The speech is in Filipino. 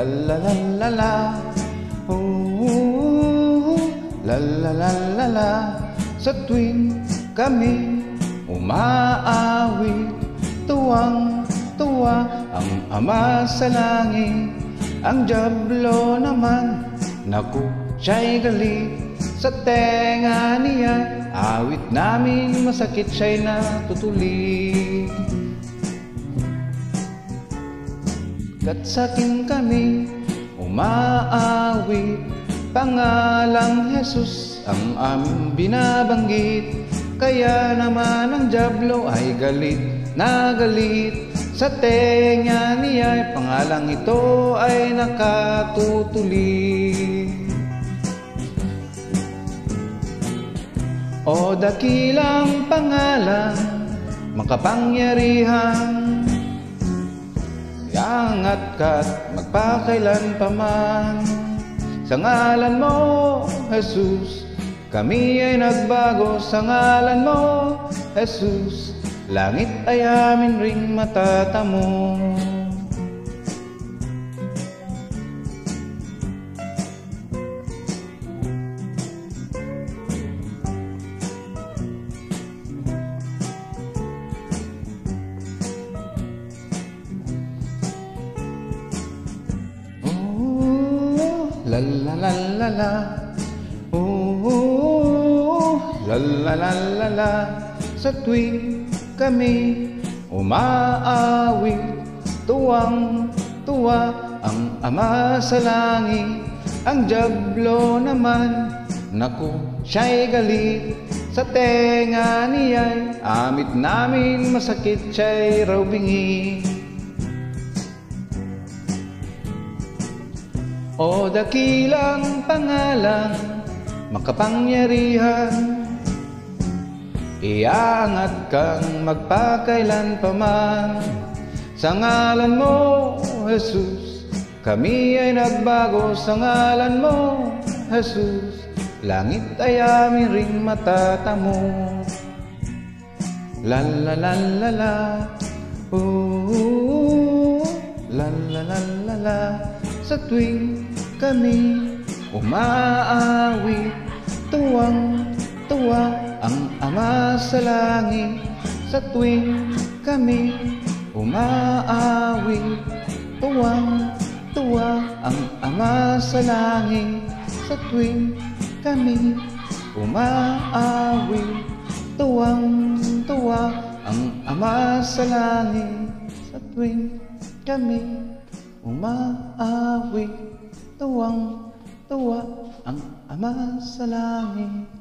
la la la la la, ooh, la la la la la. Sa tuwing kami umaawit, tuwang-tuwa ang Ama sa langit. Ang dyablo naman, naku, siya'y galit. Sa tenga niya, awit namin masakit siya'y natutuli. Kat sa'kin kami umaawit, pangalang Jesus ang aming binabanggit. Kaya naman ang dyablo ay galit na galit. Sa tenga niya, pangalang ito ay nakatutuli. O dakilang pangalan, makapangyarihan, iangat ka't magpakailan pa man. Sa ngalan mo, Jesus, kami ay nagbago. Sa ngalan mo, Jesus, langit ay amin ring matatamo. La la la la la, ooh, la la la la la. Sa tuwing kami umaawit, tuwang-tuwa ang Ama sa langit. Ang dyablo naman, naku, siya'y galit. Sa tenga niya'y amit namin masakit, siya'y raw bingi. O dakilang pangalan, makapangyarihan, iangat kang magpakailan pa man. Sa ngalan mo, Jesus, kami ay nagbago. Sa ngalan mo, Jesus, langit ay amin ring matatamo. La la la la la, ooh, la la la la la. Sa tuwing kami umaawit, tuwang-tuwa ang Ama sa langit. Sa tuwing kami umaawit, tuwang-tuwa ang Ama sa langit. Sa tuwing kami umaawit, tuwang-tuwa ang Ama sa langit. Sa tuwing kami umaawit, tuwang-tuwa ang Ama sa langit.